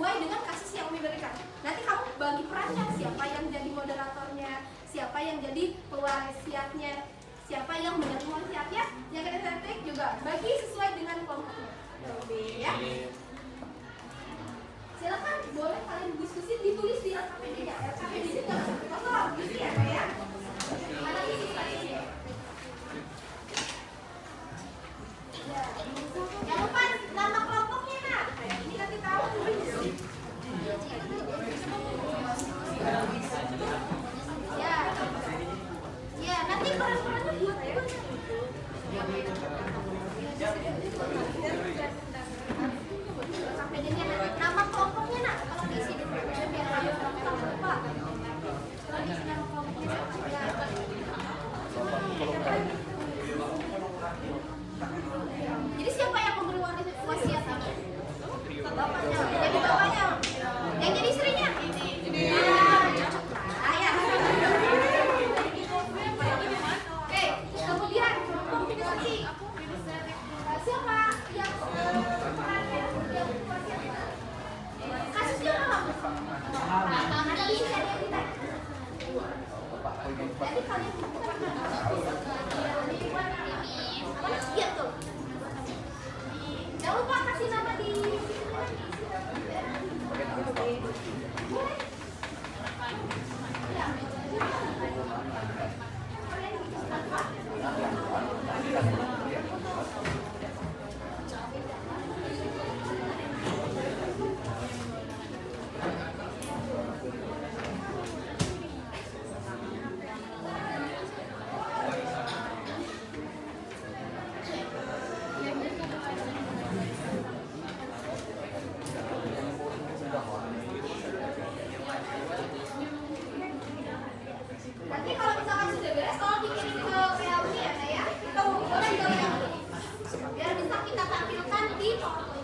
sesuai dengan kasus yang Umi berikan. Nanti kamu bagi perannya, siapa yang jadi moderatornya, siapa yang jadi pewarisnya, siapa yang menerima wasiatnya, yang ketik juga bagi sesuai dengan kelompoknya. Ya. Silakan boleh kalian diskusi, ditulis di RKPD-nya. RKPD itu nggak bisa dipotong, gitu ya, ya. Mana isi tadi? Jangan lupa nama kelompoknya, nak. Ini nanti tahu. Ya, ya nanti peran-perannya buat nama kelompoknya, nak. Kalau diisi di bukunya biar orang lupa. Kalau diisi nama kelompoknya, jadi siapa yang memberi wasiat ini? Bapaknya. Jadi bapaknya. Yang jadi istrinya? Oke, kemudian komunikasi. Siapa yang perannya yang wasiat? Kasusnya apa? Ada di sini yang kita. Jadi kalian iya tuh. Jangan lupa kasih nama di nanti kalau misalkan sudah beres, tolong dikirim ke PLB ya, ya. Kita boleh dong biar bisa kita tampilkan di PowerPoint.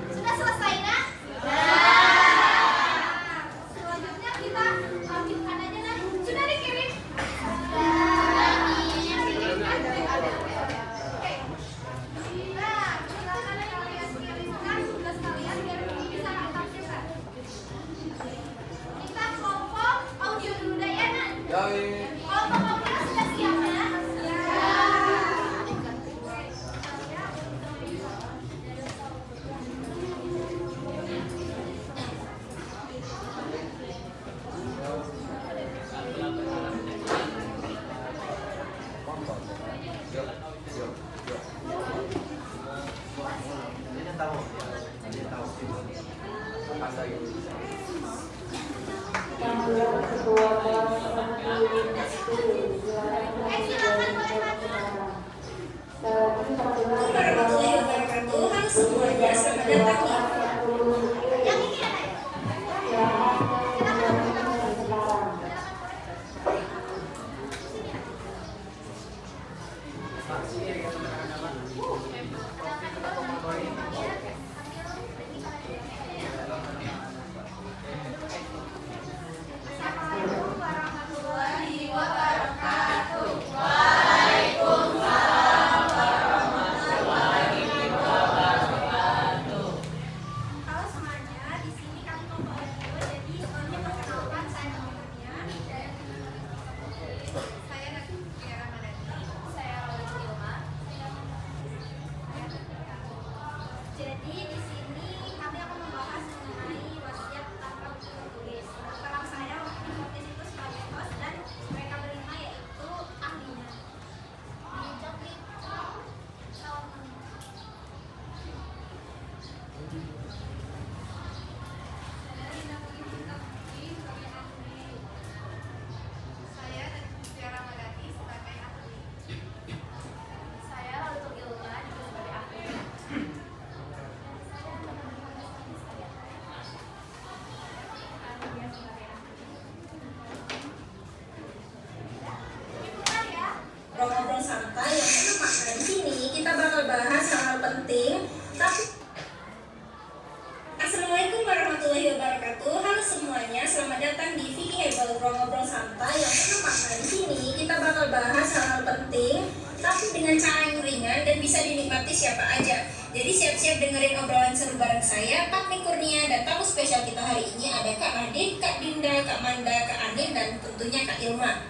Sudah selesai, nak? Selanjutnya kita ambilkan aja, nak. Sudah dikirim? Oke. Nah, silakan kalian kirimkan tugas kalian biar bisa ditampilkan. Kita kelompok audio dulu deh ya, nak. Kelompok audio sudah siap, nak? Silakan boleh maju. Yang ini ada ya? Assalamualaikum warahmatullahi wabarakatuh. Waalaikumsalam warahmatullahi wabarakatuh. semuanya, selamat datang di Vicky Hebel, ngobrol santai yang penuh makna. Di sini kita bakal bahas hal-hal penting, tapi dengan cara yang ringan dan bisa dinikmati siapa aja. Jadi siap-siap dengerin obrolan seru bareng saya, Pak Kurnia, dan tamu spesial kita hari ini ada Kak Nadine, Kak Dinda, Kak Manda, Kak Anin, dan tentunya Kak Ilma.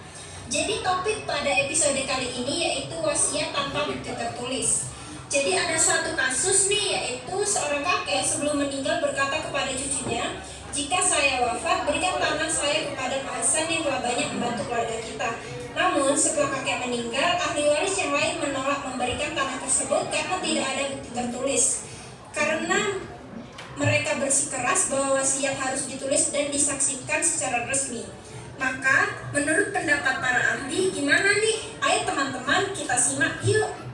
Jadi topik pada episode kali ini yaitu wasiat tanpa bukti tertulis. Jadi ada suatu kasus nih, yaitu seorang kakek sebelum meninggal berkata kepada cucunya, jika saya wafat, berikan tanah saya kepada Pak Hasan yang telah banyak membantu keluarga kita. Namun setelah kakek meninggal, ahli waris yang lain menolak memberikan tanah tersebut karena tidak ada bukti tertulis. Karena mereka bersikeras bahwa wasiat harus ditulis dan disaksikan secara resmi. Maka menurut pendapat para ahli, gimana nih? Ayo teman-teman kita simak yuk.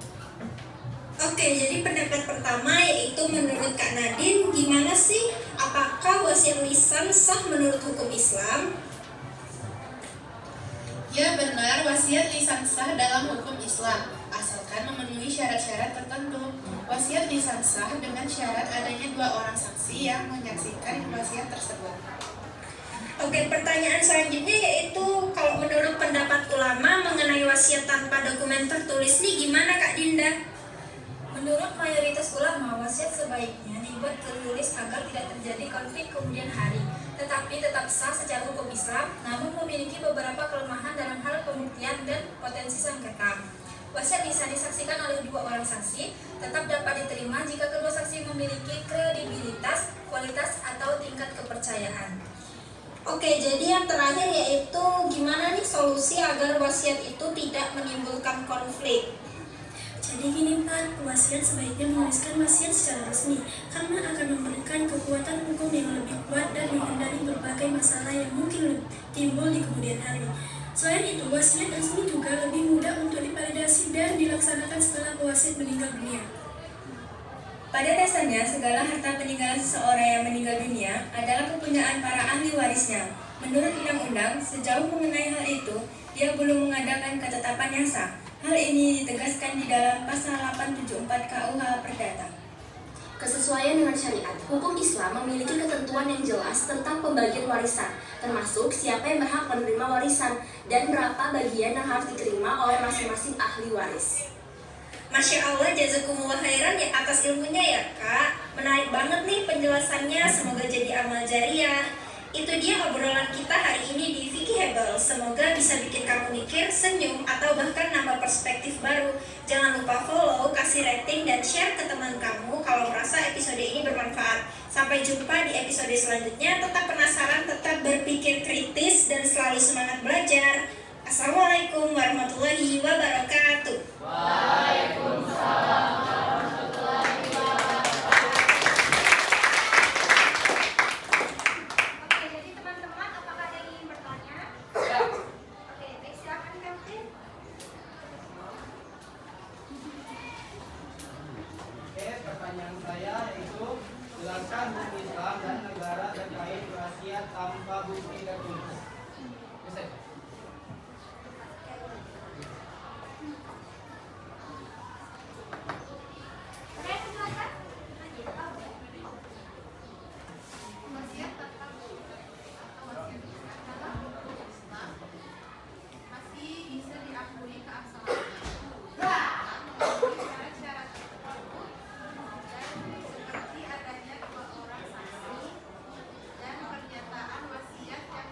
Oke, jadi pendapat pertama yaitu menurut Kak Nadine, gimana sih? Apakah wasiat lisan sah menurut hukum Islam? Ya benar, wasiat lisan sah dalam hukum Islam, asalkan memenuhi syarat-syarat tertentu. Wasiat lisan sah dengan syarat adanya 2 orang saksi yang menyaksikan wasiat tersebut. Oke, pertanyaan selanjutnya yaitu kalau menurut pendapat ulama mengenai wasiat tanpa dokumen tertulis nih gimana Kak Dinda? Menurut mayoritas ulama, wasiat sebaiknya dibuat tertulis agar tidak terjadi konflik kemudian hari, tetapi tetap sah secara hukum Islam, namun memiliki beberapa kelemahan dalam hal pembuktian dan potensi sengketa. Wasiat bisa disaksikan oleh 2 orang saksi, tetap dapat diterima jika kedua saksi memiliki kredibilitas, kualitas, atau tingkat kepercayaan. Oke, jadi yang terakhir yaitu gimana nih solusi agar wasiat itu tidak menimbulkan konflik? Jadi gini Pak, wasiat sebaiknya menuliskan wasiat secara resmi karena akan memberikan kekuatan hukum yang lebih kuat dan menghindari berbagai masalah yang mungkin timbul di kemudian hari. Selain itu, wasiat resmi juga lebih mudah untuk divalidasi dan dilaksanakan setelah pewasiat meninggal dunia. Pada dasarnya, segala harta peninggalan seseorang yang meninggal dunia adalah kepunyaan para ahli warisnya. Menurut undang-undang, sejauh mengenai hal itu, dia belum mengadakan ketetapan yang sah. Hal ini ditegaskan di dalam pasal 874 KUH Perdata. Kesesuaian dengan syariat, hukum Islam memiliki ketentuan yang jelas tentang pembagian warisan, termasuk siapa yang berhak menerima warisan dan berapa bagian yang harus diterima oleh masing-masing ahli waris. Masya Allah, jazakumullah khairan ya atas ilmunya ya Kak. Menarik banget nih penjelasannya, semoga jadi amal jariah. Itu dia obrolan kita hari ini di Vicky Hebel. Semoga bisa bikin kamu mikir, senyum, atau bahkan nambah perspektif baru. Jangan lupa follow, kasih rating, dan share ke teman kamu kalau merasa episode ini bermanfaat. Sampai jumpa di episode selanjutnya. Tetap penasaran, tetap berpikir kritis, dan selalu semangat belajar. Assalamualaikum warahmatullahi wabarakatuh. Waalaikumsalam. Oke, jadi teman-teman, apakah ada yang ingin bertanya? Oke, baik, silakan Captain. Oke, pertanyaan saya yaitu jelaskan hukum Islam dan negara terkait wasiat tanpa bukti tertulis. Selesai. Ada yang silakan? Wasiat tanpa bukti atau wasiat dalam hukum Islam masih bisa diakui keabsahannya. Syarat-syarat tertentu dan seperti adanya 2 orang saksi dan pernyataan wasiat yang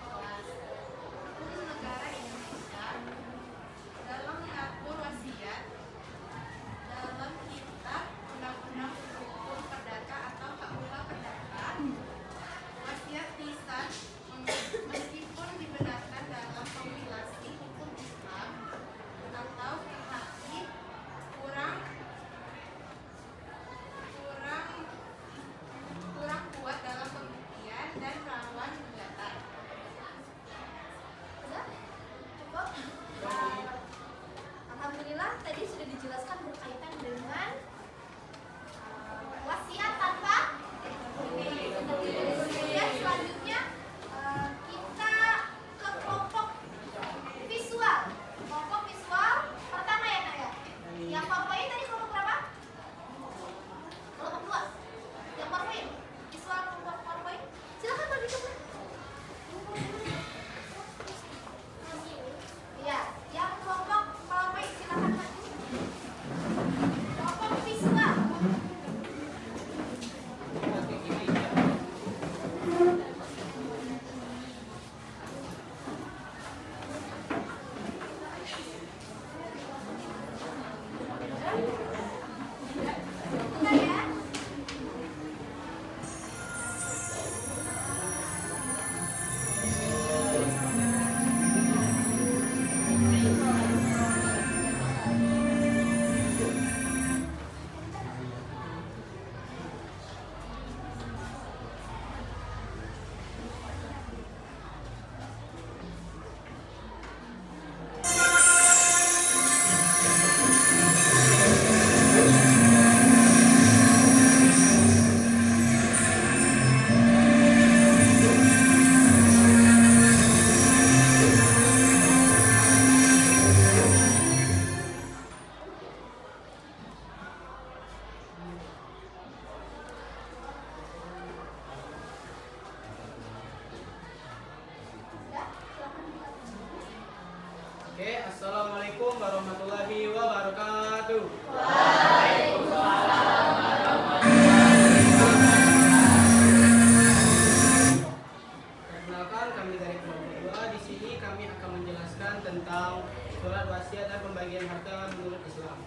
tentang surat wasiat dan pembagian harta menurut Islam.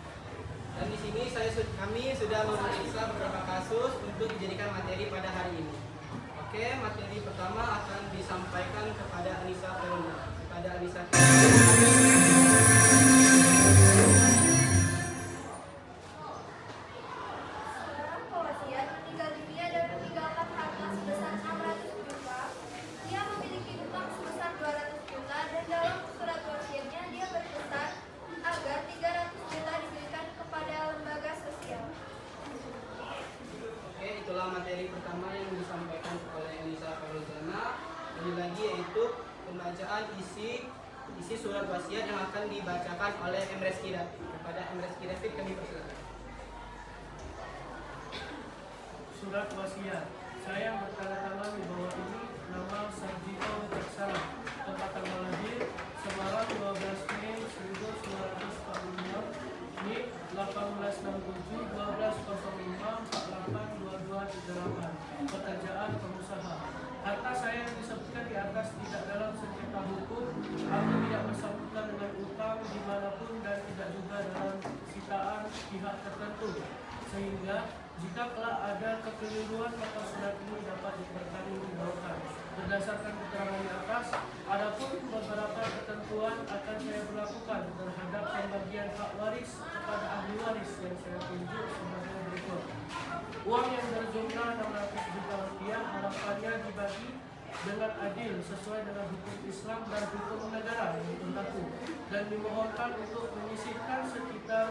Dan di sini kami sudah memeriksa beberapa kasus untuk dijadikan materi pada hari ini. Oke, materi pertama akan disampaikan kepada Anissa Ferunda. Kepada Anissa Seorang pewasiat meninggal dunia dan meninggalkan harta sebesar 600 juta. Dia memiliki utang sebesar 200 juta dan dalam surat wasiatnya dia berpesan agar 300 juta diberikan kepada lembaga sosial. Oke, itulah materi pertama yang disampaikan oleh Anissa Ferunda. Ini lagi yaitu pembacaan isi surat wasiat yang akan dibacakan oleh Emres Kidat. Kepada Emres Kidat kami persilakan. Surat wasiat. Saya bertanda tangan di bawah ini nama Sarjito Wicaksana, tempat tanggal lahir Semarang 12 Mei 1946, NIK 1867 1205 48 2238, pekerjaan pengusaha. Harta saya yang disebutkan di atas tidak dalam sengketa hukum, aku tidak bersangkutan dengan utang dimanapun dan tidak juga dalam sitaan pihak tertentu, sehingga jika kelak ada kekeliruan maka surat ini dapat dipertanggungjawabkan. Berdasarkan keterangan di atas, adapun beberapa ketentuan akan saya berlakukan terhadap pembagian hak waris kepada ahli waris yang saya tunjuk sebagai berikut. Uang yang berjumlah 600 juta rupiah harapannya dibagi dengan adil sesuai dengan hukum Islam dan hukum negara yang berlaku, dan dimohonkan untuk menyisihkan sekitar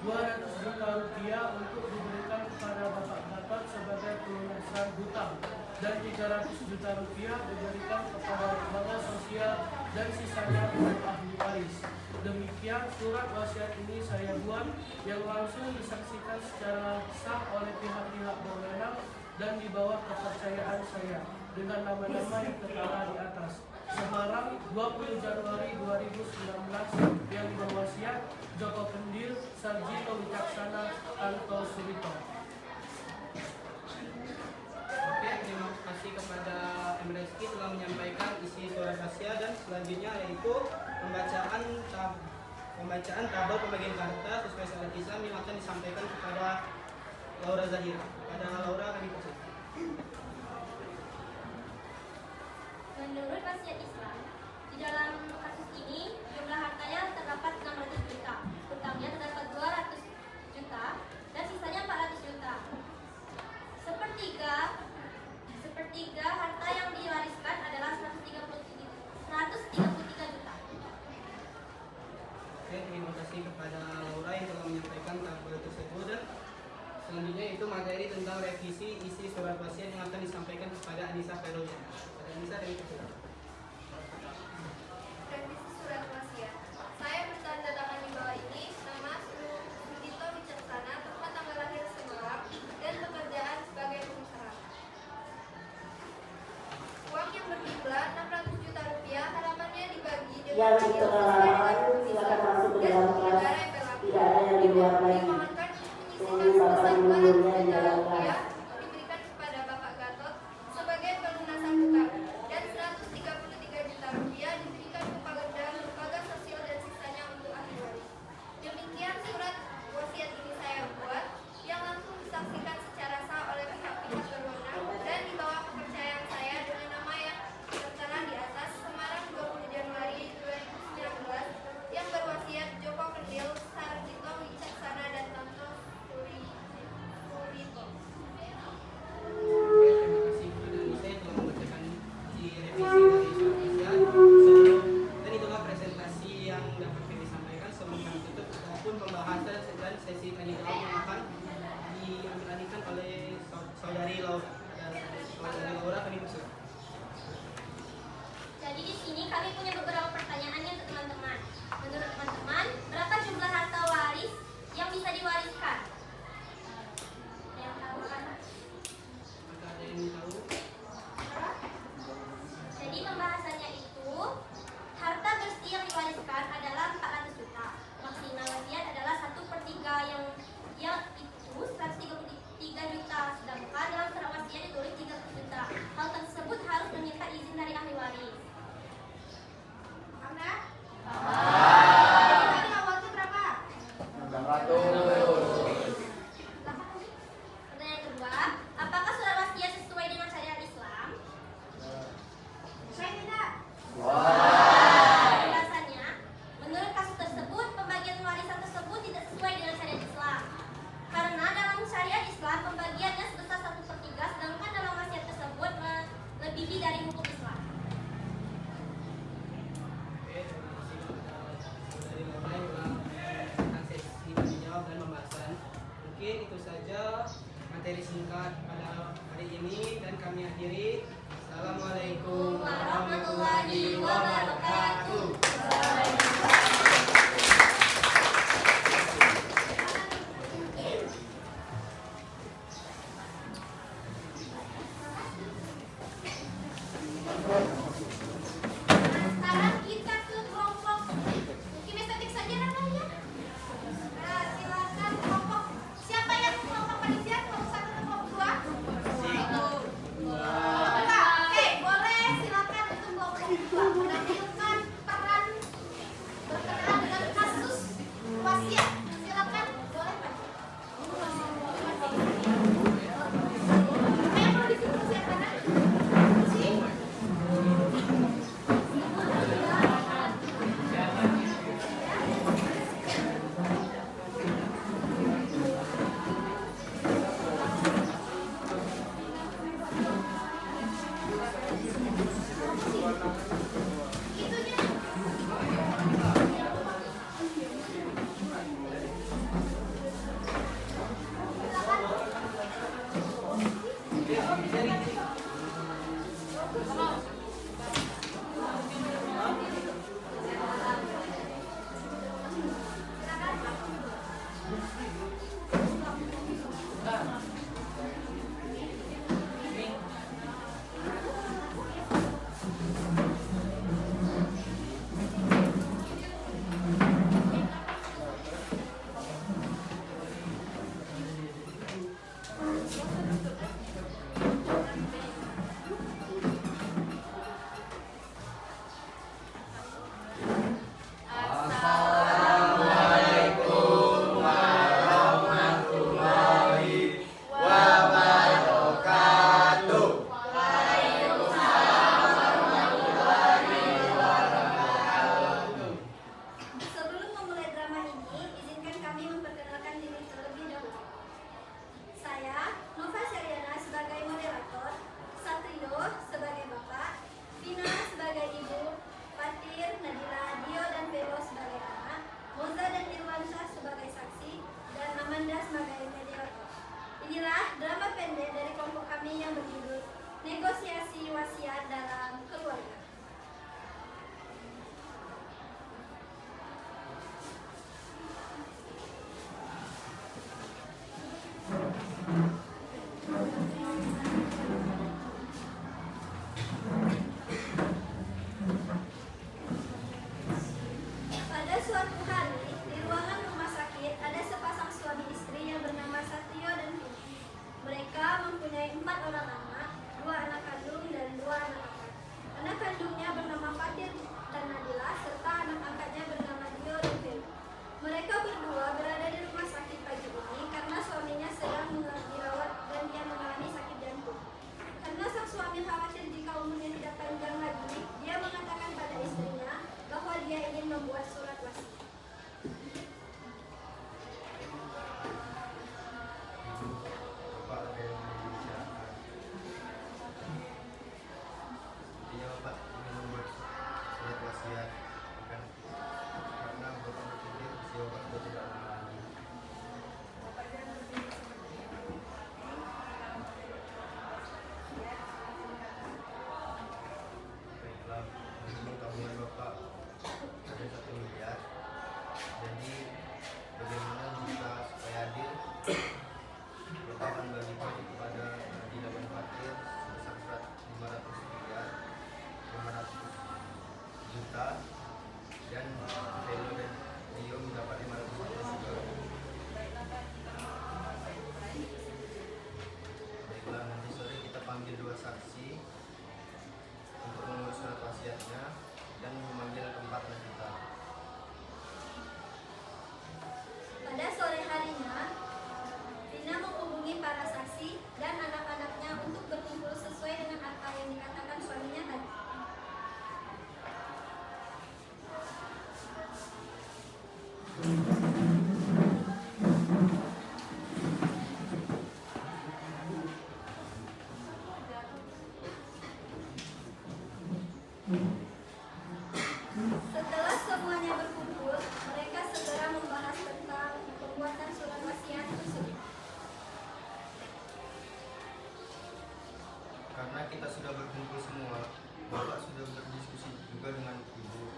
200 juta rupiah untuk diberikan kepada Bapak Gatot sebagai pelunasan hutang, dan 300 juta rupiah diberikan kepada lembaga sosial dan sisanya untuk ahli waris. Demikian surat wasiat ini saya buat yang langsung disaksikan secara sah oleh pihak-pihak berwenang dan di bawah kepercayaan saya dengan nama-nama yang tertera di atas. Semarang 20 Januari 2019 yang berwasiat Joko Kendil, Sarjito Wicaksana, Tanto Surito. Oke, terima kasih kepada Emreski telah menyampaikan isi surat wasiat, dan selanjutnya yaitu pembacaan tabel pembagian harta sesuai syariat Islam yang akan disampaikan kepada Laura Zahira. Kepada Laura kami persilakan. Menurut wasiat Islam, di dalam kasus ini jumlah hartanya terdapat 600 juta, utangnya terdapat 200 juta, dan sisanya 400 juta. Sepertiga harta yang diwariskan adalah 133 juta. Oke, terima kasih kepada Laura yang telah menyampaikan tabel tersebut. Dan selanjutnya itu materi tentang revisi isi surat wasiat yang akan disampaikan kepada Anissa Ferunda. Kepada Anissa dari persilakan. Revisi surat wasiat. Saya bertanda tangan di bawah ini nama Sarjito Wicaksana, tempat tanggal lahir Semarang, dan pekerjaan sebagai pengusaha. Uang yang berjumlah 600 juta rupiah harapannya dibagi dengan adil sesuai dengan hukum Islam dan hukum negara yang berlaku. Dimohonkan untuk menyisihkan sebesar 200 juta rupiah diberikan kepada Bapak Gatot sebagai pelunasan hutang, dan 133 juta rupiah diberikan kepada lembaga sosial dan sisanya untuk ahli waris. Demikian surat wasiat ini saya buat yang langsung disaksikan secara sah oleh pihak-pihak berwenang dan di bawah kepercayaan saya dengan nama yang tertera di atas. Semarang 20 Januari 2019 yang berwasiat Joko Kendil, Sarjito Wicaksana, dan Tanto Surito. Oke, terima kasih kepada Anissa yang telah membacakan isi revisi dari surat wasiat. Dan itulah presentasi yang dapat kami sampaikan. Sebelum kami tutup, adapun pembahasan dan sesi tanya jawab yang akan diambil oleh saudari Laura. Saudari Laura kami persilakan. Jadi di sini kami punya beberapa pertanyaan untuk teman-teman. Menurut teman-teman, berapa jumlah harta waris yang bisa diwariskan? Ada yang tahu kan? Apakah ada yang tahu? Jadi pembahasannya itu, harta bersih yang diwariskan adalah 400 juta. Maksimal wasiat adalah 1/3 yang itu 133 juta. Sedangkan dalam surat wasiat ditulis 300 juta. Hal tersebut inti dari hukum Islam. Oke, terima kasih kepada saudari Lola yang telah melakukan sesi tanya jawab dan pembahasan. Mungkin itu saja materi singkat pada hari ini dan kami akhiri. Assalamualaikum warahmatullahi wabarakatuh. Sekarang kita ke kelompok hukum estetik saja namanya. Nah, silakan kelompok. Siapa yang kelompok panitia? Kelompok 1 atau kelompok 2? Kelompok 2. Oke, boleh silakan untuk kelompok 2 menampilkan peran berkenaan dengan kasus wasiat. Silakan, boleh Pak. Yang perlu dipersiapkan? Sebelum memulai drama ini, izinkan kami memperkenalkan diri terlebih dahulu. Saya, Nova Syariana sebagai moderator, Satrio sebagai bapak, Vina sebagai ibu, Fatir, Nadila, Dio, dan Velo sebagai anak, Moza dan Irwansyah sebagai saksi, dan Amanda sebagai mediator. Inilah drama pendek dari kelompok kami yang berjudul Negosiasi Wasiat dalam Keluarga. Pada suatu hari, di ruangan rumah sakit ada sepasang suami istri yang bernama Satrio dan Vina. Mereka mempunyai 4 orang anak, 2 anak kandung dan 2 anak angkat. Anak kandungnya bernama Fatir dan Nadila, serta anak angkatnya bernama Dio dan Velo. Mereka berdua berada di rumah sakit pagi ini karena suaminya sedang dirawat dan dia mengalami sakit jantung. Karena sang suami khawatir jika umurnya tidak panjang lagi, dia mengatakan pada istrinya bahwa dia ingin membuat surat wasiat. Bapak ada yang membicarakan. Sepertinya Bapak ingin membuat surat wasiat, bukan? Karena Bapak berpikir usia Bapak sudah tidak lama lagi. Baiklah, menurut tabungan Bapak ada 1 miliar. Jadi bagaimana jika supaya adil Bapak akan bagikan kepada Nadila dan Fatir sebesar 500 miliar, 500 juta, dan Velo dan Dio mendapat 500 juta juga. Baiklah, nanti sore kita panggil 2 saksi untuk mengurus surat wasiatnya dan memanggil keempat kita. Pada sore harinya, Vina menghubungi para saksi dan anak-anaknya untuk berkumpul sesuai dengan apa yang dikatakan suaminya tadi. Karena kita sudah berkumpul semua, Bapak sudah berdiskusi juga dengan Ibu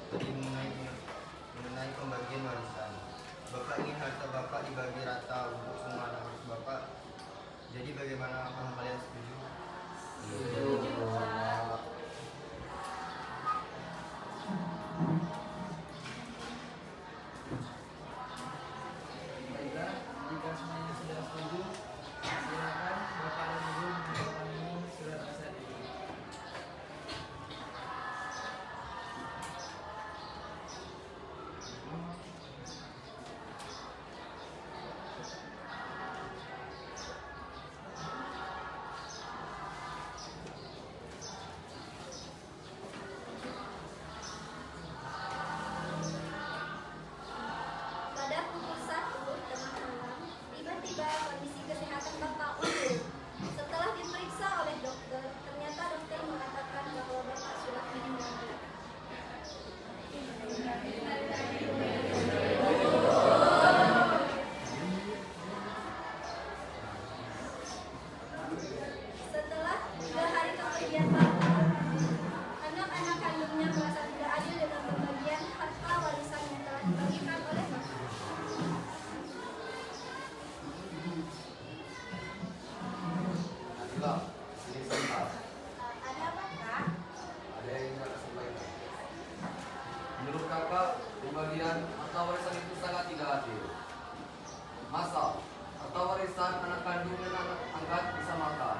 tadi mengenai pembagian warisan. Bapak ingin harta Bapak dibagi rata untuk semua anak Bapak. Jadi bagaimana, apakah kalian setuju? Setuju, Pak. Baiklah, jika semuanya sudah setuju, silakan Bapak dan Ibu menandatangani surat wasiat ini. Pada pukul 1 tengah malam, tiba-tiba kondisi kesehatan Bapak pulih. Setelah diperiksa oleh dokter, ternyata dokter mengatakan bahwa Bapak sudah meninggal. Setelah 3 hari kemudian Bapak, anak-anak kandungnya merasa tidak adil dengan pembagian harta warisan yang telah dibagikan oleh Bapak. Nabila, sini sebentar. Ada apa, Kak? Ada yang ingin kakak sampaikan. Menurut kakak, pembagian harta warisan itu sangat tidak adil. Masa harta warisan anak kandung dan anak angkat disamakan?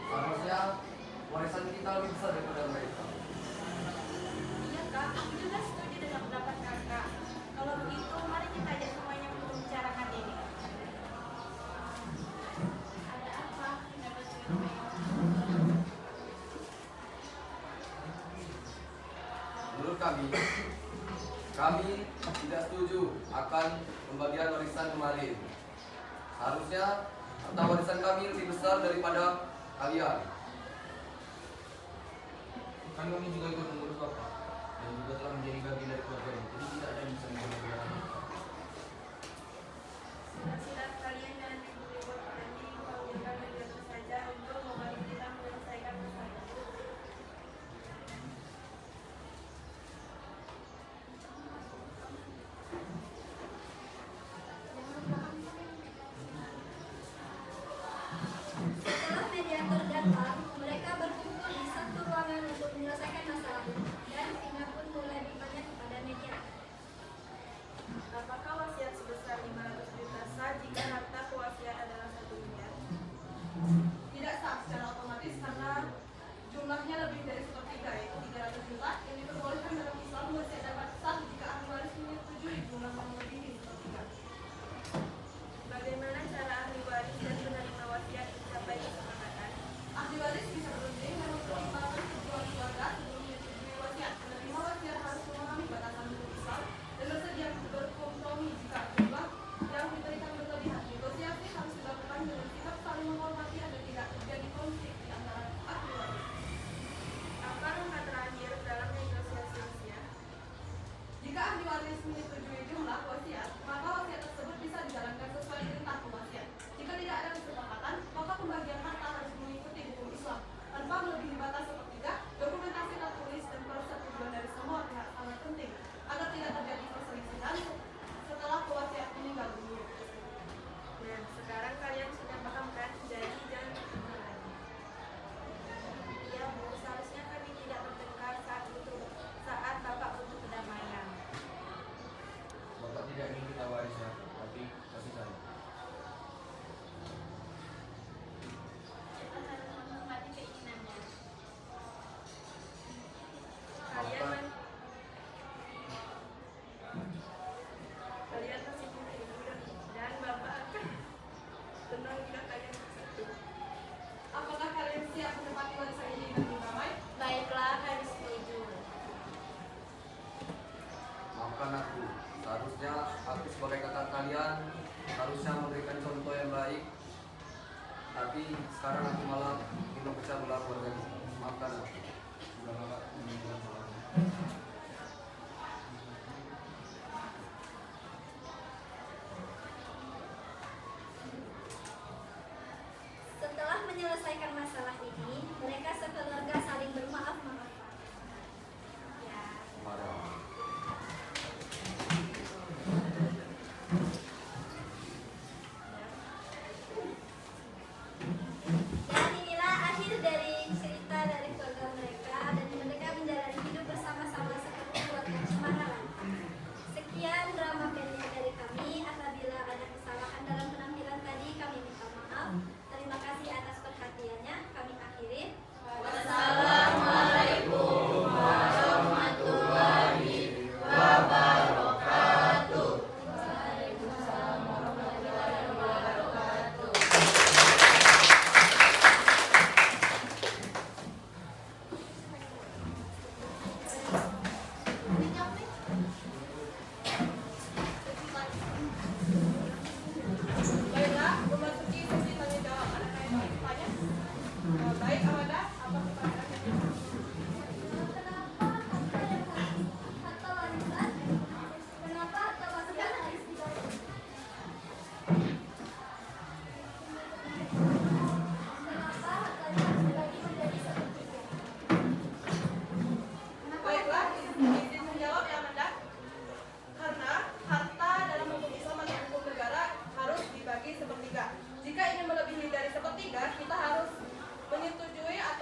Seharusnya warisan kita lebih besar daripada mereka. Iya kak, aku juga setuju dengan pendapat kakak. Kalau begitu, mari kita ajak semuanya untuk membicarakan ini. Ada apa? Menurut kami tidak setuju akan pembagian warisan kemarin. Seharusnya harta warisan kami lebih besar daripada kalian. Kan kami juga ikut mengurus Bapak dan juga telah menjadi bagian dari keluarga ini. Jadi tidak ada yang bisa menjadi Silat kalian jangan ribut-ribut nanti panggilkan mediator saja untuk membantu kita menyelesaikan masalah itu. Setelah mediator datang, mereka berkumpul di satu ruangan untuk menyelesaikan masalah dan Vina pun mulai bertanya kepada mediator. Apakah wasiat sebesar 500 juta sah jika harta kewasiat adalah 1 miliar? Tidak sah secara otomatis karena jumlahnya lebih dari 1/3 yaitu 300 juta yang diperbolehkan dalam Islam. Wasiat dapat sah jika ahli waris menyetujui jumlah yang melebihi 1/3. Bagaimana cara ahli waris dan penerima wasiat mencapai kesepakatan? Ahli waris bisa berunding dan mempertimbangkan kebutuhan keluarga sebelum menyetujui wasiat. Penerima wasiat harus memahami batasan hukum Islam dan bersedia berkompromi jika jumlah yang diberikan berlebihan. Negosiasi harus dilakukan dengan sikap saling menghormati agar tidak terjadi konflik di antara ahli waris. Apa langkah terakhir dalam negosiasi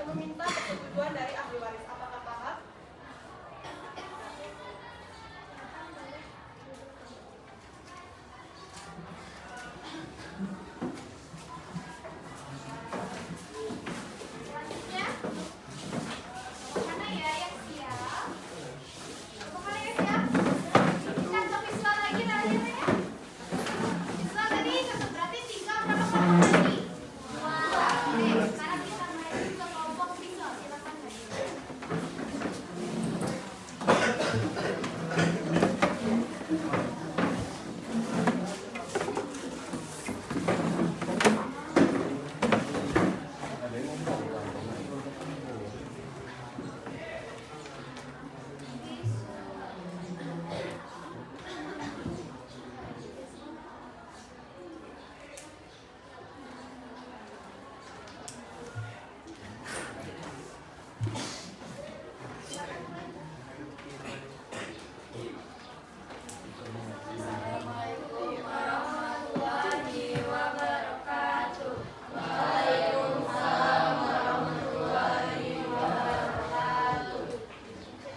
dan meminta persetujuan dari ahli waris. Apakah paham? Selanjutnya, mana ya yang siap? Mana yang siap? Kan ke visual lagi tadi ya? Visual tadi berarti tinggal berapa kelompok lagi? Dua. Oke, sekarang kita main ke kelompok visual. Silakan lagi.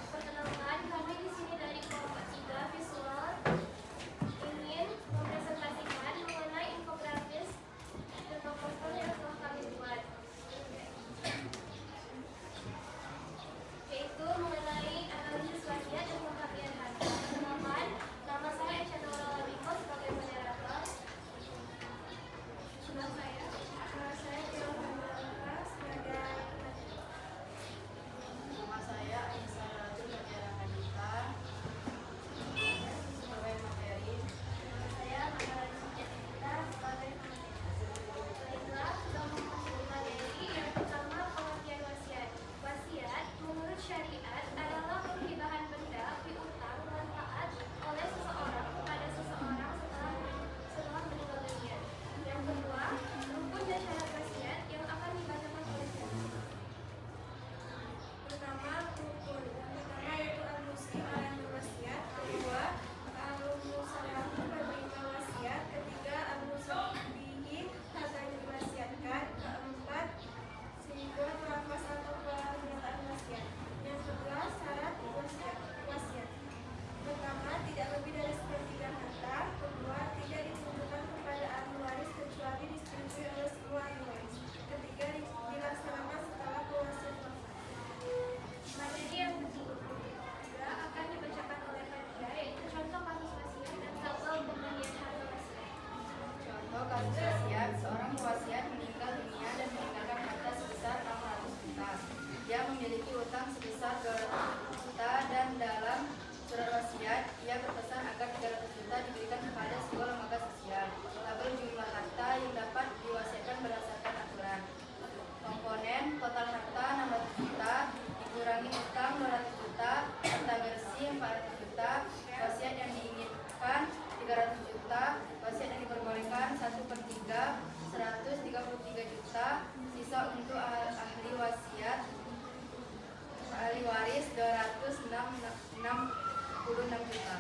Perkenalkan, kami di sini dari kelompok 3 visual ingin mempresentasikan mengenai infografis dan poster yang telah kami buat, yaitu mengenai analisis wasiat dan pembagian harta. Perkenalkan, nama saya Chandra Lamiko sebagai moderator. Nama saya Kira Pandalika sebagai Nama saya Aisyah Rajul Mutiara Hadita sebagai materi. saya Makaran Sujaita sebagai baiklah, sudah mempelajari yang pertama pengertian wasiat. Wasiat menurut syariat adalah penghibahan benda piutang manfaat oleh seseorang kepada seseorang setelah meninggal dunia. Yang kedua, rukun dan syarat wasiat yang akan dibacakan oleh siapa? Pertama, rukun. Yang pertama yaitu al-muslim yang berwasiat. Kedua, al-musallam penerima wasiat. Ketiga, al-musallihi harta yang diwasiatkan. Keempat, sebuah nafas atau pernyataan wasiat. Yang kedua, syarat wasiat. Pertama, tidak lebih dari sepertiga harta. Kedua, tidak ditunjukkan kepada ahli waris kecuali disetujui oleh semua ahli waris. Ketiga, dilaksanakan setelah pewasiat wafat. Materi yang ketiga akan dibacakan oleh panitia, yaitu contoh kasus wasiat dan tabel pembagian harta wasiat. Contoh kasus wasiat, seorang pewasiat meninggal dunia dan meninggalkan harta sebesar 600 juta. Dia memiliki utang sebesar 200 juta dan dalam surat wasiat ia berpesan agar 300 juta diberikan kepada sebuah lembaga sosial. Tabel jumlah harta yang dapat diwasiatkan berdasarkan aturan. Komponen total harta 600 juta dikurangi utang 200 juta, harta bersih 400 juta, wasiat yang diinginkan 300 juta, wasiat yang diperbolehkan 1/3 133 juta, sisa untuk ahli wasiat ahli waris 266 juta.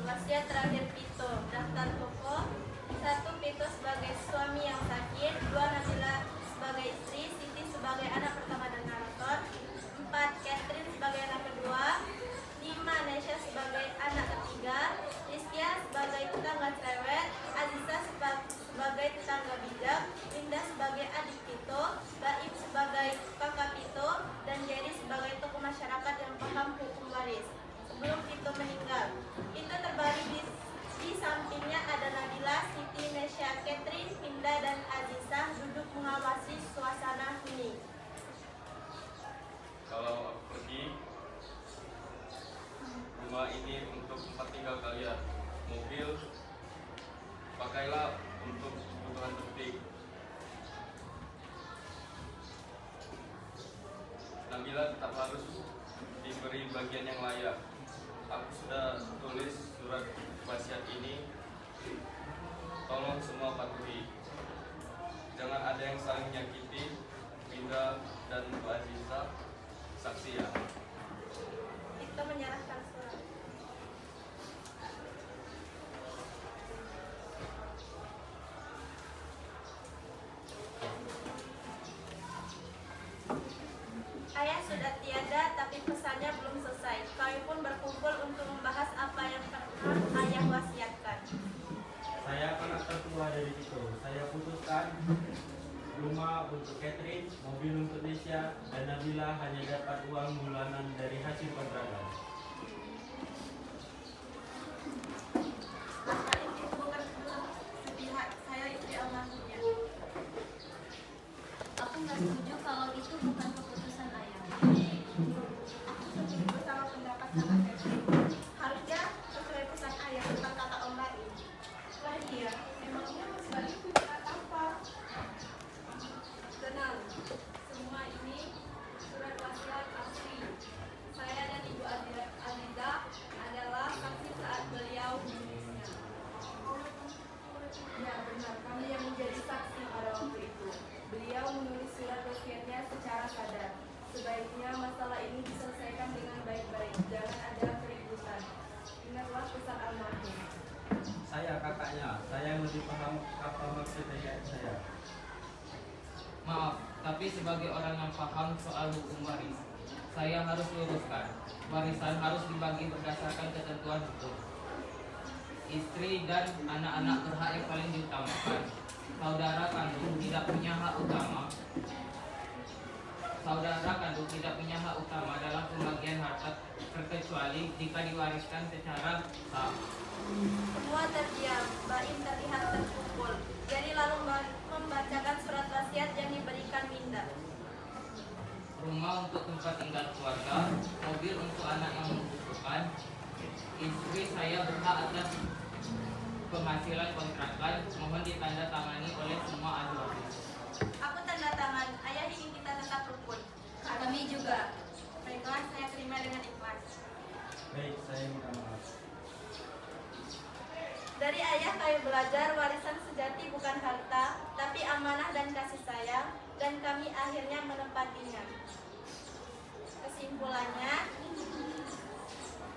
Wasiat terakhir Pito. Daftar pokok: 1. Pito sebagai suami yang sakit. 2. Nabila sebagai istri. Siti sebagai anak pertama dan narator. 4. Catherine sebagai anak kedua. 5. Nesha sebagai anak ketiga. Rizkia sebagai tetangga cerewet. Aziza sebagai tetangga bijak. Linda sebagai adik Pito. Baim sebagai kakak Pito. Dan Jerry sebagai tokoh masyarakat yang paham hukum waris. Sebelum Pito meninggal, itu terbaring di sampingnya ada Nabila, Siti, Nesha, Catherine, Linda, dan Aziza duduk mengawasi suasana ini. Kalau aku pergi, rumah ini untuk tempat tinggal kalian. Mobil pakailah untuk kebutuhan penting. Nabila tetap harus diberi bagian yang layak. Aku sudah tulis surat wasiat ini. Tolong semua patuhi. Jangan ada yang saling menyakiti. Linda dan Bu Aziza saksi ya. Itu menyerahkan surat. Ayah sudah tiada, tapi pesannya belum selesai. Kami pun berkumpul untuk membahas apa yang pernah ayah wasiatkan. Saya anak tertua dari itu. Saya putuskan rumah untuk Catherine, mobil untuk Nesha, dan Nabila hanya dapat uang bulanan dari hasil kontrakan. Maka ini bukan keputusan sepihak, saya istri almarhumnya. Aku nggak setuju kalau itu bukan keputusan ayah. Aku setuju sama pendapat kakak Catherine. Harusnya sesuai pesan ayah tentang kata Om Baim. Lah iya, memangnya Mas Bayu punya apa? Tenang, semua ini surat wasiat asli. Saya dan Ibu Aziza adalah saksi saat beliau menulisnya. Ya benar, kami yang menjadi saksi pada waktu itu. Beliau menulis surat wasiatnya secara sadar. Sebaiknya masalah ini diselesaikan dengan baik-baik. Jangan ada keributan. Ingatlah pesan almarhum. Saya kakaknya, saya yang lebih paham apa maksud ayah saya. Maaf, tapi sebagai orang yang paham soal hukum waris, saya harus luruskan. Warisan harus dibagi berdasarkan ketentuan hukum. Istri dan anak-anak berhak yang paling diutamakan. Saudara kandung tidak punya hak utama. Saudara kandung tidak punya hak utama dalam pembagian harta terkecuali jika diwariskan secara sah. Semua terdiam. Baim terlihat terpukul. Jadi lalu membacakan surat wasiat yang diberikan Linda. Rumah untuk tempat tinggal keluarga, mobil untuk anak yang membutuhkan. Istri saya berhak atas penghasilan kontrakan, mohon ditandatangani oleh semua ahli waris. Aku tanda tangan. Ayah ingin kita tetap rukun. Kami juga. Baiklah, saya terima dengan ikhlas. Baik, saya minta maaf. Dari ayah kami belajar warisan sejati bukan harta, tapi amanah dan kasih sayang, dan kami akhirnya menepatinya. Kesimpulannya,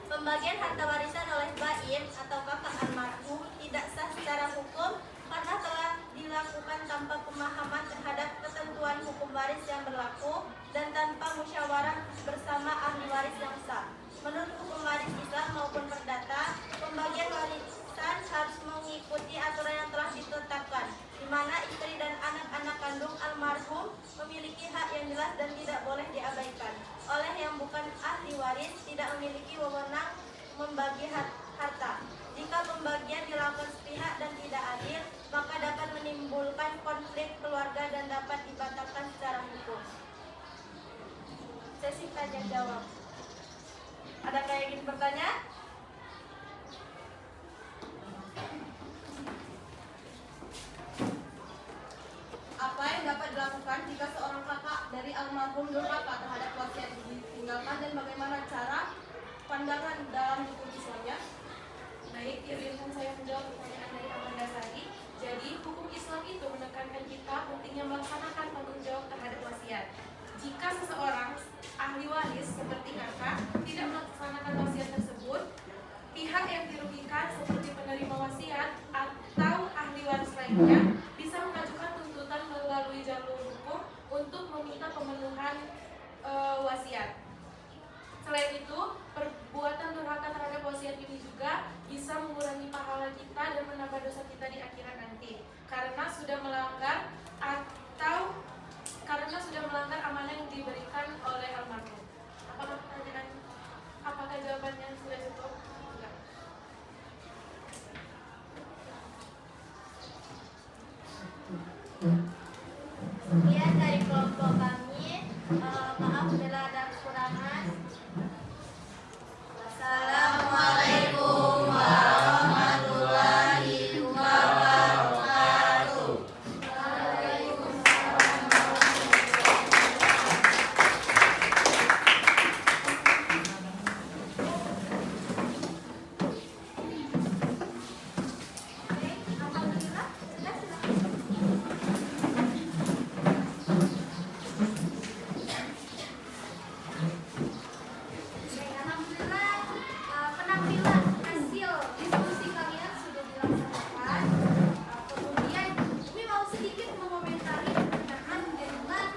pembagian harta warisan oleh Baim atau kakak almarhum tidak sah secara hukum karena telah dilakukan tanpa pemahaman terhadap ketentuan hukum waris yang berlaku dan tanpa musyawarah bersama ahli waris yang sah. Menurut hukum waris Islam maupun perdata, pembagian warisan harus mengikuti aturan yang telah ditetapkan, di mana istri dan anak-anak kandung almarhum memiliki hak yang jelas dan tidak boleh diabaikan. Oleh yang bukan ahli waris tidak memiliki wewenang membagi harta. Jika pembagian dilakukan sepihak dan tidak adil, maka dapat menimbulkan konflik keluarga dan dapat dibatalkan secara hukum. Sesi tanya jawab. Adakah yang ingin bertanya? Apa yang dapat dilakukan jika seorang kakak dari almarhum durhaka terhadap wasiat yang ditinggalkan dan bagaimana cara pandangan dalam hukum Islamnya? Baik, izinkan saya menjawab pertanyaan dari Amanda Sari. Jadi, hukum Islam itu menekankan kita pentingnya melaksanakan tanggung jawab terhadap wasiat. Jika seseorang ahli waris seperti kakak tidak melaksanakan wasiat tersebut, pihak yang dirugikan lainnya bisa mengajukan tuntutan melalui jalur hukum untuk meminta pemenuhan wasiat. Selain itu, perbuatan durhaka terhadap wasiat ini juga bisa mengurangi pahala kita dan menambah dosa kita di akhirat nanti, karena sudah melanggar amanah yang diberikan oleh almarhum. Apakah jawabannya sudah cukup? Enggak. Sekian dari kelompok kami. Maaf bila ada kekurangan. Wassalamualaikum warahmatullahi wabarakatuh. Alhamdulillah, penampilan hasil diskusi kalian sudah dilaksanakan. Kemudian Umi mau sedikit mengomentari berkenaan dengan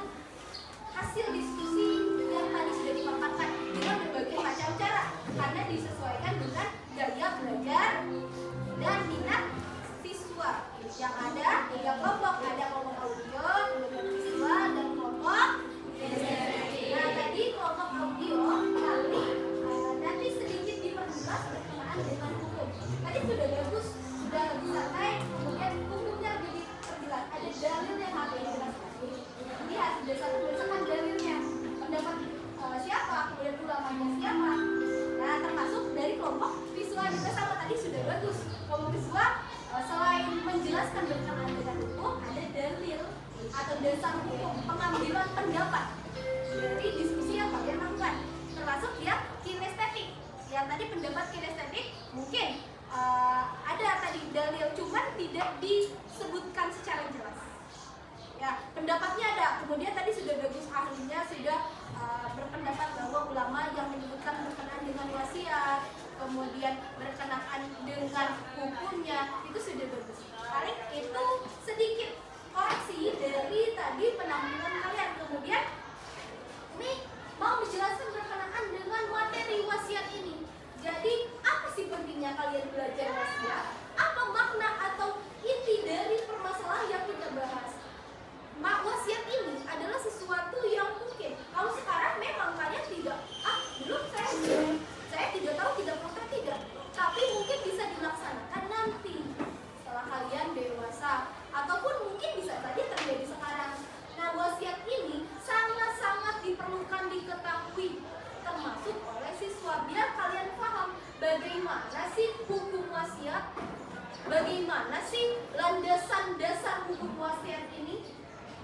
hasil diskusi yang tadi sudah dipaparkan dengan berbagai macam cara, karena disesuaikan dengan gaya belajar dan minat siswa. Yang ada 3 kelompok, ada kelompok audio, kelompok visual, dan kelompok nah tadi kelompok audio nanti sedikit diperjelas berkenaan dengan hukum. Tadi sudah bagus, sudah lebih santai, kemudian hukumnya lebih diperjelas. Ada dalil yang harus dijelaskan. Lihat, berdasarkan dalilnya, pendapat siapa, kemudian ulamanya siapa. Nah, termasuk dari kelompok visual juga sama, tadi sudah bagus. Kelompok visual selain menjelaskan berkenaan dengan hukum, ada dalil atau dasar hukum, pengambilan pendapat dari diskusi yang kalian lakukan, termasuk ya kinestetik. Yang tadi pendapat kinestetik mungkin ada tadi dalil, cuman tidak disebutkan secara jelas. Ya, pendapatnya ada. Kemudian tadi sudah bagus, ahlinya sudah berpendapat bahwa ulama yang menyebutkan berkenaan dengan wasiat, kemudian berkenaan dengan hukumnya, itu sudah bagus. Paling itu sedikit koreksi dari tadi penampilan kalian. Kemudian ini mau menjelaskan berkenaan dengan materi wasiat ini. Jadi apa sih pentingnya kalian belajar wasiat? Apa makna atau inti dari permasalahan yang kita bahas? Wasiat ini adalah sesuatu yang mungkin kalau sekarang memang kalian tidak, belum saya tidak tahu, tidak pernah, tidak. Tapi mungkin bisa dilaksanakan nanti setelah kalian dewasa, ataupun mungkin bisa saja terjadi sekarang. Nah, wasiat ini sangat-sangat diperlukan diketahui, termasuk oleh siswa, biar kalian paham bagaimana sih hukum wasiat, bagaimana sih landasan dasar hukum wasiat ini,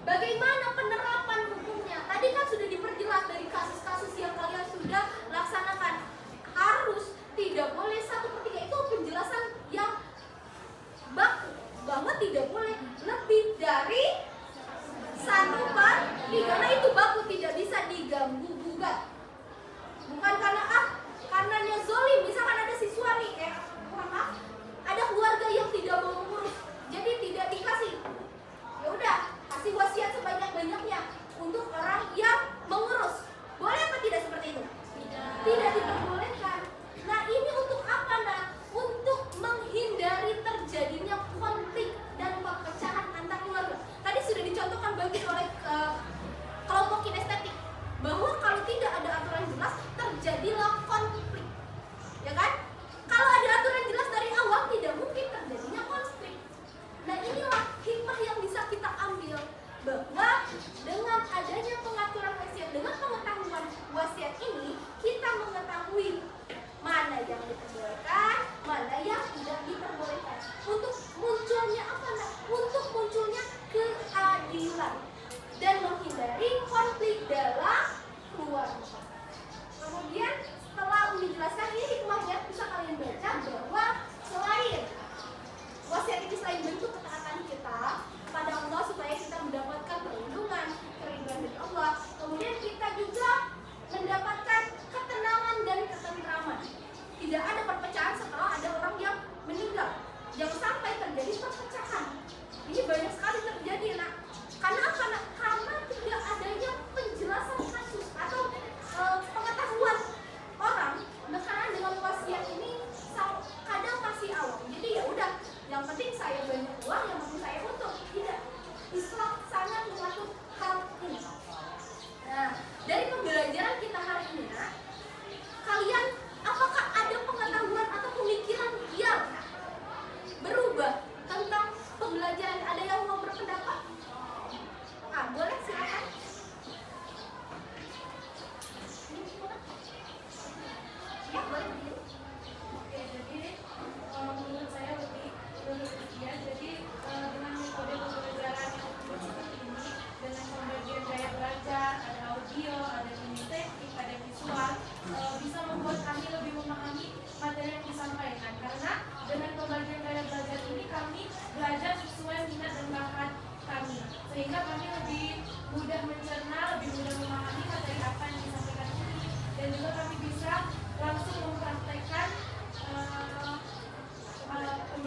bagaimana penerapan hukumnya. Tadi kan sudah diperjelas dari kasus-kasus yang kalian sudah laksanakan. Harus tidak boleh 1/3, itu penjelasan yang baku banget, tidak boleh lebih dari 1/3. Nah, itu baku, tidak bisa diganggu gugat. Bukan karenanya zolim. Misalkan ada siswa nih, ada keluarga yang tidak mau mengurus, jadi tidak dikasih. Ya udah, kasih wasiat sebanyak-banyaknya untuk orang yang mengurus. Boleh apa tidak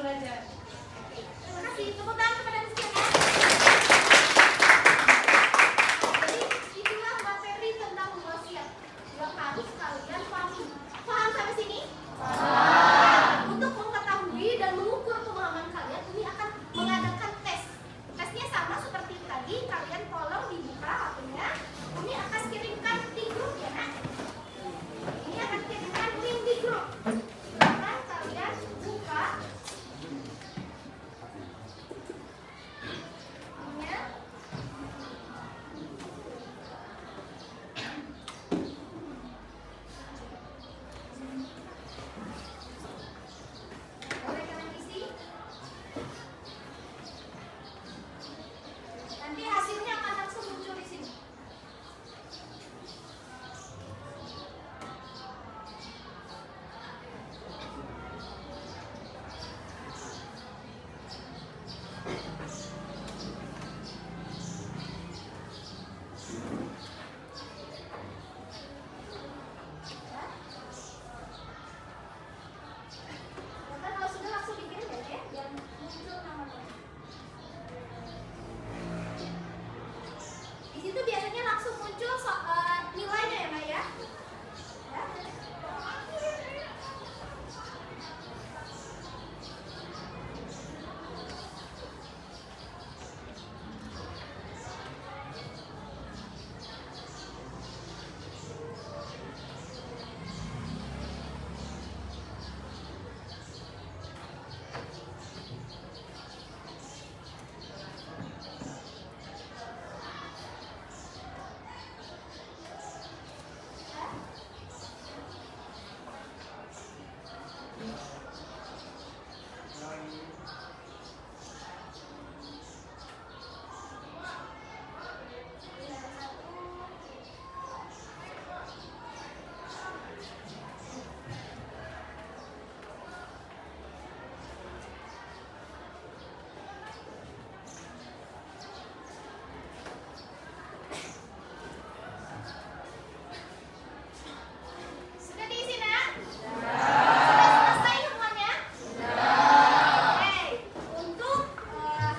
belajar. Terima kasih. Tepuk tangan kepada sekalian. Jadi itulah materi tentang wasiat yang harus kalian pahami. Paham sampai sini? Untuk mengetahui dan mengukur pemahaman kalian, ini akan mengadakan tes. Tesnya sama seperti tadi, kalian tolong dibuka HP-nya. Ini akan kirimkan di grup ya, Nak. Ini akan kirimkan link di grup. Silakan kalian buka. Linknya. Boleh kalian isi? Nanti hasilnya akan langsung muncul di sini. Maka kalau sudah langsung dikirim ya, biar muncul namanya. Di situ biasanya langsung muncul nilainya ya, Mbak ya. Sudah diisi, Nak? Sudah selesai semuanya? Oke, untuk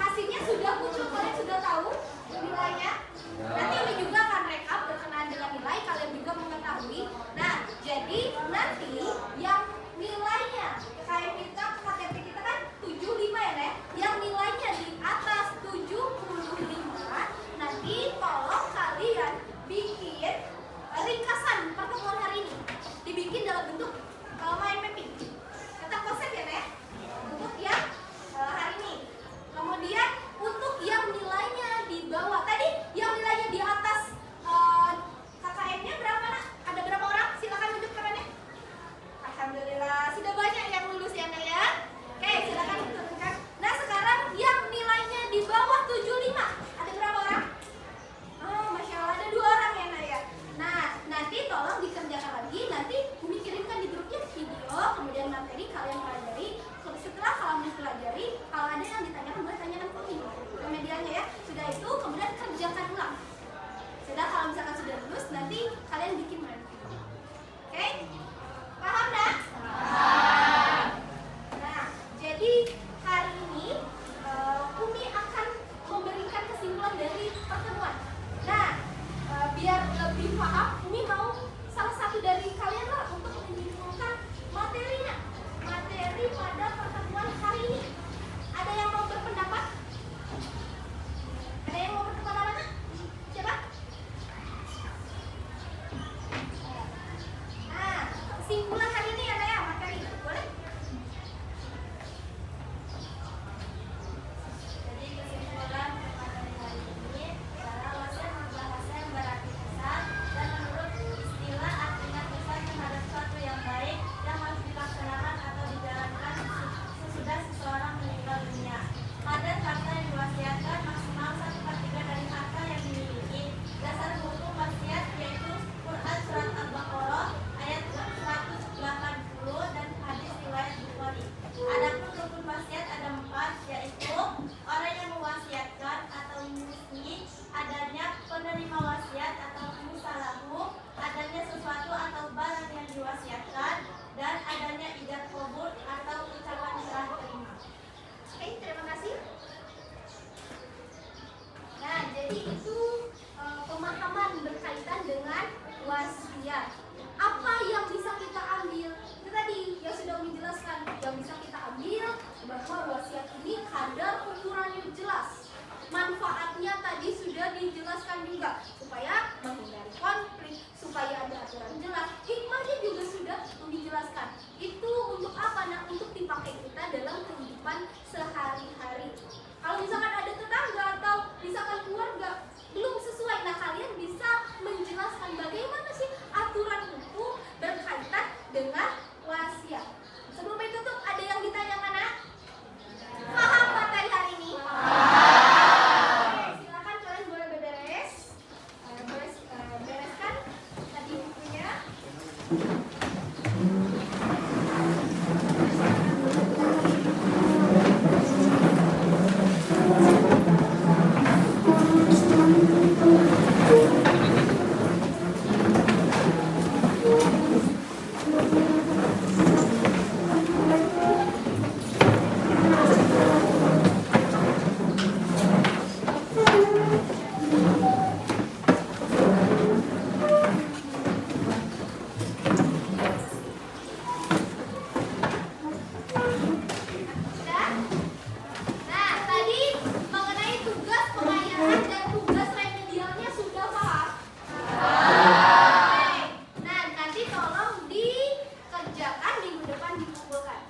hasilnya sudah muncul, kalian sudah tahu nilainya? Nanti Umi juga akan rekap berkenaan dengan nilai, kalian juga mengetahui. Nah, jadi nanti yang nilainya kayak kita KTP kita kan 75 ya, Nek? Yang nilainya di atas 75, nanti tolong kalian bikin ringkasan pertemuan hari ini. Dibikin dalam bentuk mind mapping. Kata konsep ya, Nek? Untuk yang hari ini. Kemudian untuk yang nilainya di bawah. Tadi yang nilainya di atas KKN-nya berapa, Nak? Ada berapa orang? Silakan tunjuk tangannya. Alhamdulillah, sudah banyak yang lulus ya, Nek ya. Oke, silakan tunjukkan. Nah, sekarang yang nilainya di bawah 75. Ada berapa orang? Oh, Masya Allah, ada 2 orang ya, Nak ya. Nah, nanti tolong dikerjakan lagi. Nanti Umi kirimkan di grupnya video, kemudian materi kalian pelajari. Setelah kalian pelajari, kalau ada yang ditanyakan boleh tanyakan ke Umi, ke medianya ya. Sudah itu, kemudian kerjakan ulang. Sudah, kalau misalkan sudah lulus, nanti kalian bikin materi. Oke? Paham, Nak? Paham. Nah, jadi hari ini Umi akan memberikan kesimpulan dari pertemuan. Nah, biar lebih paham, Umi mau salah satu dari kalian lah untuk menyimpulkan materinya. Materi pada pertemuan hari ini. Ada yang mau berpendapat? Ada yang mau berpendapat? Siapa? Nah, kesimpulan hari ini ada ya materi. Boleh? Jadi kesimpulan materi hari ini adalah wasiat berbahasa yang berarti pesan dan menurut bahwa wasiat ini kadar ukurannya jelas. Manfaatnya tadi sudah dijelaskan juga, supaya menghindari konflik, supaya ada aturan jelas. Hikmahnya juga sudah dijelaskan. Itu untuk apa? Nah, untuk dipakai kita dalam kehidupan sehari-hari. Kalau misalkan ada tetangga atau misalkan keluarga belum sesuai, nah kalian bisa menjelaskan bagaimana sih aturan hukum berkaitan dengan wasiat. Sebelum itu tuh ada yang ditanyakan, nak? Paham materi hari ini? Silakan kalian boleh beres, bereskan tadi bukunya. Nah, tadi mengenai tugas pengayaan dan tugas remedialnya sudah paham? Oke. Nah, nanti tolong dikerjakan minggu depan, dikumpulkan.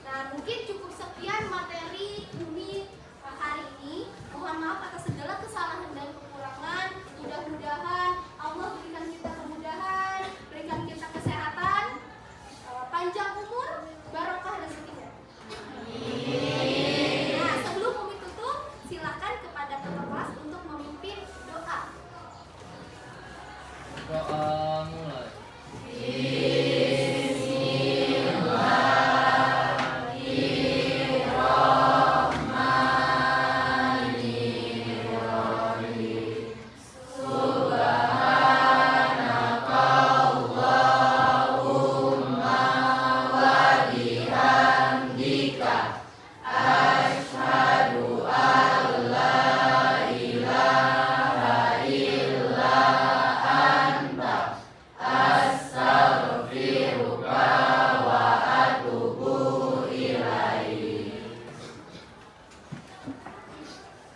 Nah, mungkin cukup sekian materi Umi hari ini. Mohon maaf atas segala kesalahan dan kekurangan. Mudah-mudahan Allah berikan kita kemudahan, berikan kita kesehatan, panjang umur, barokah rezekinya. Nah, sebelum Umi tutup, silakan kepada kakak kelas untuk memimpin doa. Doa mulai.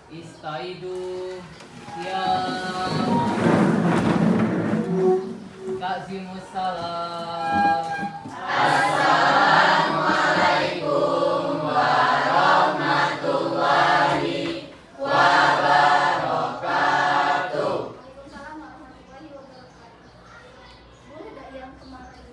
Istaidu ya Kazimussalam. Assalamualaikum warahmatullahi wabarakatuh. Waalaikumsalam warahmatullahi wabarakatuh. Boleh gak yang kemarin?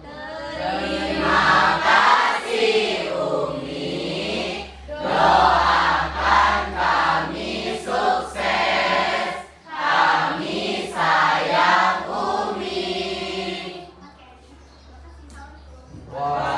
Terima kasih Umi. Doakan kami sukses. Kami sayang Umi. Oke. Terima kasih. Wah.